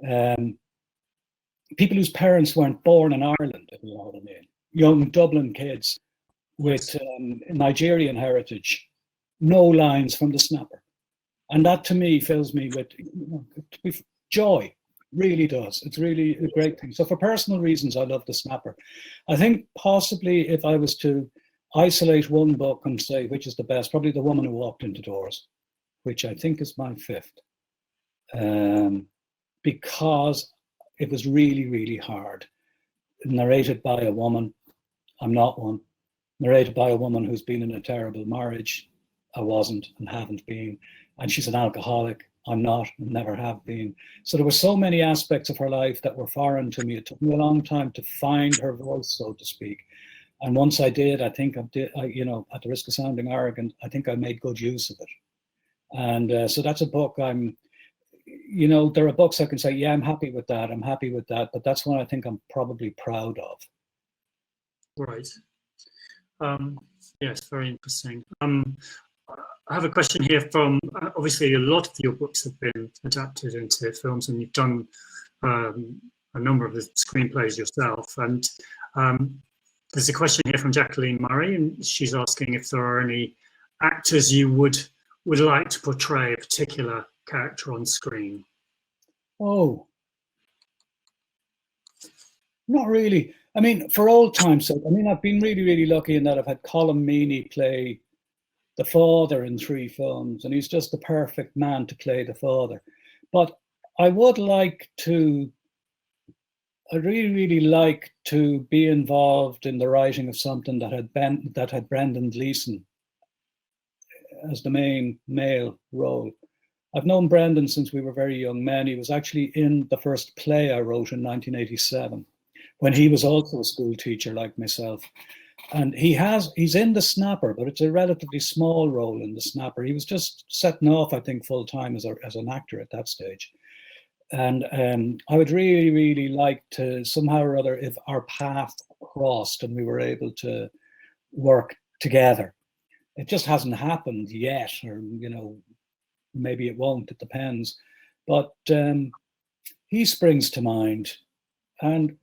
people whose parents weren't born in Ireland, if you know what I mean. Young Dublin kids with Nigerian heritage, no lines from The Snapper. And that to me fills me with joy, really does. It's really a great thing. So for personal reasons, I love The Snapper. I think possibly if I was to isolate one book and say which is the best, probably The Woman Who Walked Into Doors, which I think is my 5th, because it was really, really hard. Narrated by a woman. I'm not one. Narrated by a woman who's been in a terrible marriage. I wasn't and haven't been. And she's an alcoholic. I'm not and never have been. So there were so many aspects of her life that were foreign to me. It took me a long time to find her voice, so to speak. And once I did, I think at the risk of sounding arrogant, I think I made good use of it. And so that's a book there are books I can say, yeah, I'm happy with that, but that's one I think I'm probably proud of. Right. Yes, very interesting. I have a question here from, obviously a lot of your books have been adapted into films, and you've done a number of the screenplays yourself. And there's a question here from Jacqueline Murray, and she's asking if there are any actors you would like to portray a particular character on screen. Oh, not really. I mean, for old time's sake, I've been really, really lucky in that I've had Colm Meaney play the father in 3 films, and he's just the perfect man to play the father. But I would like to, I'd really, really like to be involved in the writing of something that had Brendan Gleeson as the main male role. I've known Brendan since we were very young men. He was actually in the first play I wrote in 1987, when he was also a school teacher like myself. And he's in The Snapper, but it's a relatively small role in The Snapper. He was just setting off, I think, full time as an actor at that stage. And I would really, really like to somehow or other, if our paths crossed and we were able to work together. It just hasn't happened yet, or maybe it won't. It depends. But he springs to mind, and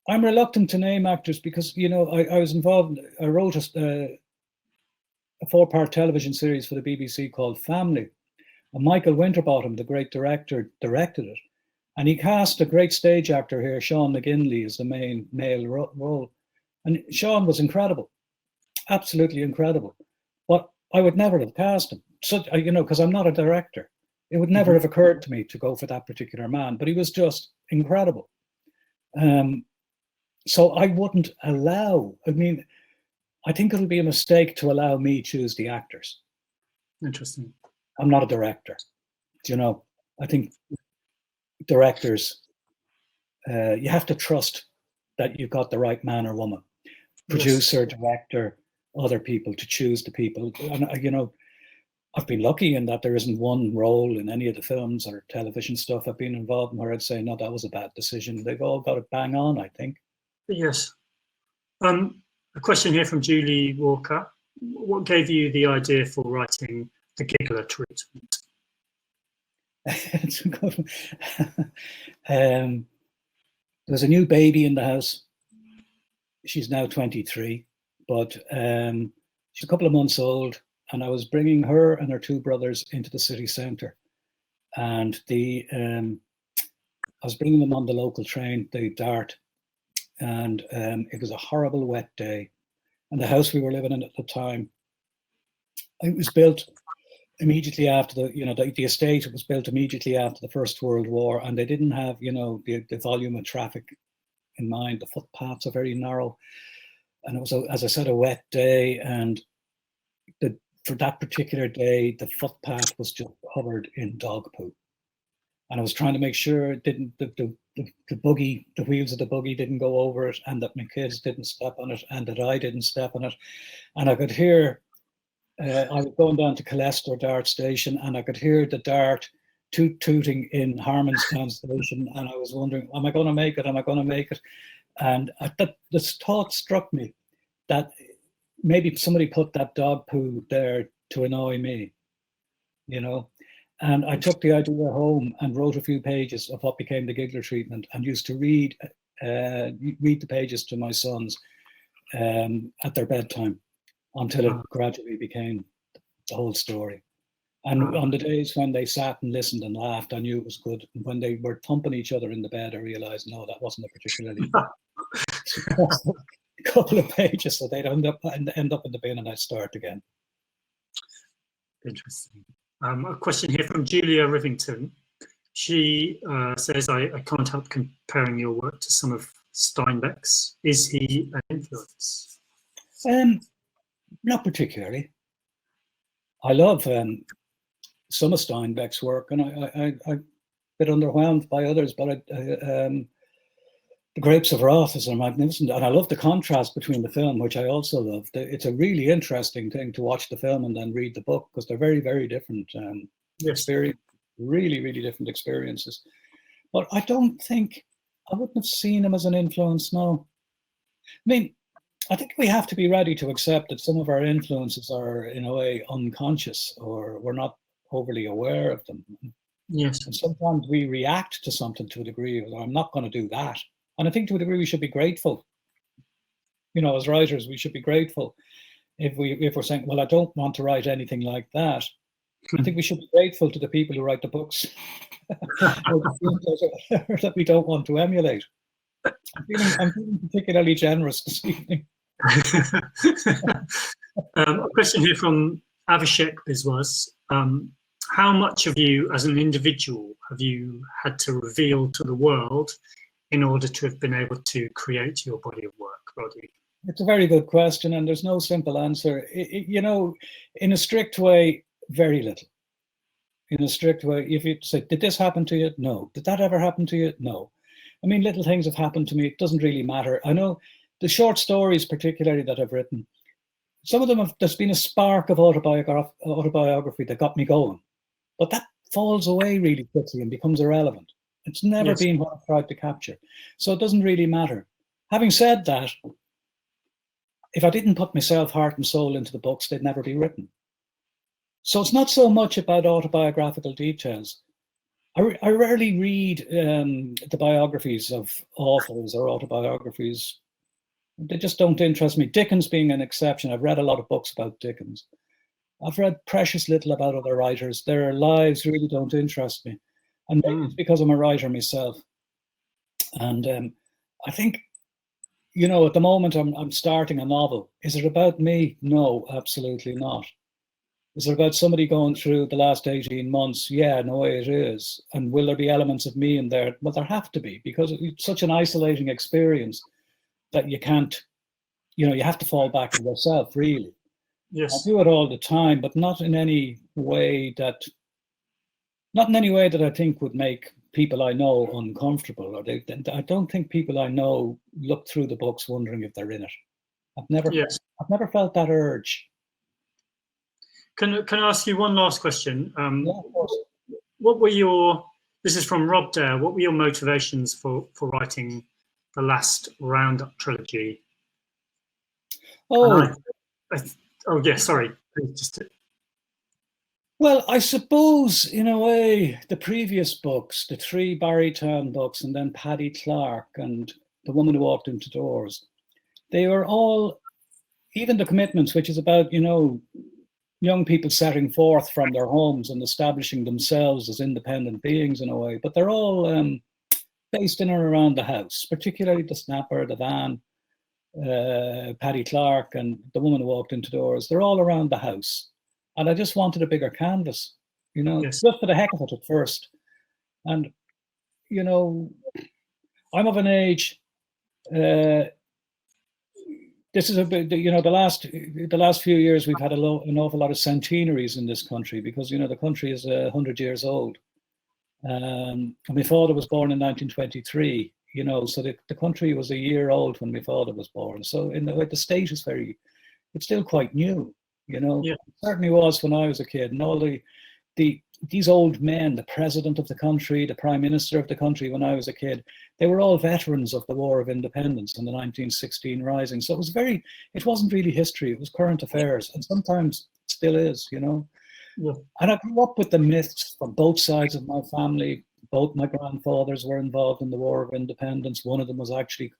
I'm reluctant to name actors because, I was involved, I wrote a 4-part television series for the BBC called Family. And Michael Winterbottom, the great director, directed it. And he cast a great stage actor here, Sean McGinley, as the main male role. And Sean was incredible, absolutely incredible. But I would never have cast him, because I'm not a director. It would never have occurred to me to go for that particular man, but he was just incredible. So I wouldn't allow, I think it'll be a mistake to allow me choose the actors. Interesting. I'm not a director. You know, I think directors, you have to trust that you've got the right man or woman, producer, director, other people to choose the people. And, you know, I've been lucky in that there isn't one role in any of the films or television stuff I've been involved in where I'd say, no, that was a bad decision. They've all got it bang on, I think. Yes. A question here from Julie Walker. What gave you the idea for writing The Giggler Treatment? It's a good one. There's a new baby in the house. She's now 23, but she's a couple of months old. And I was bringing her and her two brothers into the city centre. And I was bringing them on the local train, the Dart. And it was a horrible wet day. And the house we were living in at the time, it was built immediately after the estate was built immediately after the First World War. And they didn't have, you know, the volume of traffic in mind. The footpaths are very narrow. And it was, as I said, a wet day. And for that particular day, the footpath was just covered in dog poo. And I was trying to make sure it didn't, the buggy, the wheels of the buggy didn't go over it, and that my kids didn't step on it, and that I didn't step on it. And I could hear, I was going down to Colester Dart Station, and I could hear the Dart tooting in Harmonstown Station. And I was wondering, am I going to make it? Am I going to make it? And this thought struck me that maybe somebody put that dog poo there to annoy me, you know. And I took the idea home and wrote a few pages of what became the Giggler Treatment, and used to read the pages to my sons at their bedtime until it gradually became the whole story. And on the days when they sat and listened and laughed, I knew it was good. And when they were thumping each other in the bed, I realized, no, that wasn't a particularly couple of pages, so they'd end up in the bin and I'd start again. Interesting. A question here from Julia Rivington. She says, I can't help comparing your work to some of Steinbeck's. Is he an influence? Not particularly. I love some of Steinbeck's work, and I'm a bit underwhelmed by others, but The Grapes of Wrath is magnificent, and I love the contrast between the film, which I also love. It's a really interesting thing to watch the film and then read the book, because they're very, very different experience, really, really different experiences. But I don't think, I wouldn't have seen him as an influence, no. I mean, I think we have to be ready to accept that some of our influences are, in a way, unconscious, or we're not overly aware of them. Yes. And sometimes we react to something to a degree, I'm not going to do that. And I think to a degree we should be grateful. You know, as writers, we should be grateful if we're saying, well, I don't want to write anything like that. I think we should be grateful to the people who write the books that we don't want to emulate. I'm feeling particularly generous this evening. A question here from Avishek Biswas. How much of you as an individual have you had to reveal to the world in order to have been able to create your body of work, Roddy? It's a very good question, and there's no simple answer. You know, in a strict way, very little. In a strict way, if you say, did this happen to you? No. Did that ever happen to you? No. I mean, little things have happened to me. It doesn't really matter. I know the short stories, particularly that I've written, some of them there's been a spark of autobiography that got me going, but that falls away really quickly and becomes irrelevant. It's never been what I've tried to capture. So it doesn't really matter. Having said that, if I didn't put myself, heart and soul into the books, they'd never be written. So it's not so much about autobiographical details. I rarely read the biographies of authors or autobiographies. They just don't interest me. Dickens being an exception. I've read a lot of books about Dickens. I've read precious little about other writers. Their lives really don't interest me. And maybe it's because I'm a writer myself. And I think, you know, at the moment I'm starting a novel. Is it about me? No, absolutely not. Is it about somebody going through the last 18 months? Yeah, no, it is. And will there be elements of me in there? Well, there have to be, because it's such an isolating experience that you can't you have to fall back on yourself, really. I Yes. do it all the time, but not in any way that I think would make people I know uncomfortable. I don't think people I know look through the books wondering if they're in it. Yes. I've never felt that urge. Can I ask you one last question? Yeah, of course. What were your? This is from Rob Dare. What were your motivations for writing the last Roundup trilogy? Oh, Oh yeah, sorry. Just well, I suppose in a way the previous books, the 3 Barrytown books, and then Paddy Clark and The Woman Who Walked Into Doors, they were all, even The Commitments, which is about, young people setting forth from their homes and establishing themselves as independent beings in a way, but they're all based in and around the house, particularly The Snapper, The Van, Paddy Clark, and The Woman Who Walked Into Doors. They're all around the house. And I just wanted a bigger canvas, Yes. just for the heck of it at first. And, I'm of an age, this is the last few years we've had an awful lot of centenaries in this country because, the country is 100 years old. And my father was born in 1923, so the country was a year old when my father was born. So in the way the state is it's still quite new, Yeah. It certainly was when I was a kid. And all these old men, the president of the country, the prime minister of the country when I was a kid, they were all veterans of the War of Independence and the 1916 Rising. So it wasn't really history, it was current affairs. And sometimes it still is, Yeah. And I grew up with the myths from both sides of my family. Both my grandfathers were involved in the War of Independence. One of them was actually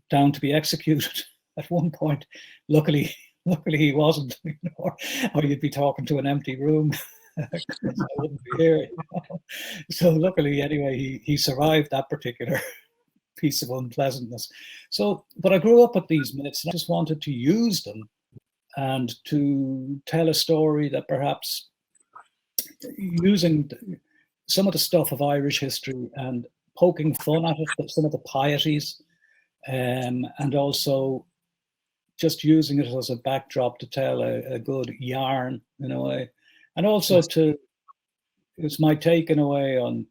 down to be executed at one point. Luckily he wasn't, or you'd be talking to an empty room. I wouldn't be here. So luckily, anyway, he survived that particular piece of unpleasantness. So, but I grew up with these myths, and I just wanted to use them and to tell a story that perhaps using some of the stuff of Irish history and poking fun at it, some of the pieties, and also just using it as a backdrop to tell a good yarn in a way. And also it's my take in a way on,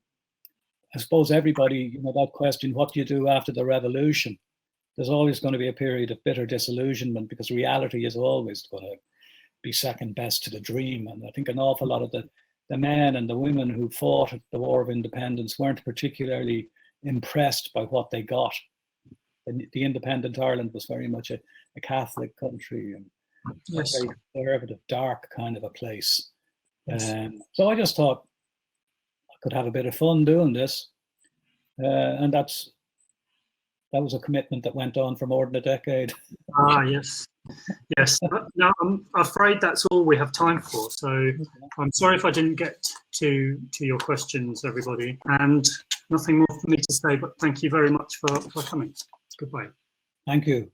I suppose everybody, that question, what do you do after the revolution? There's always going to be a period of bitter disillusionment because reality is always going to be second best to the dream. And I think an awful lot of the men and the women who fought at the War of Independence weren't particularly impressed by what they got. The independent Ireland was very much a Catholic country and Yes. a very conservative, dark kind of a place. Yes. So I just thought I could have a bit of fun doing this. And that was a commitment that went on for more than a decade. Yes. Yes. Now, I'm afraid that's all we have time for. So I'm sorry if I didn't get to your questions, everybody. And nothing more for me to say, but thank you very much for coming. Goodbye. Thank you.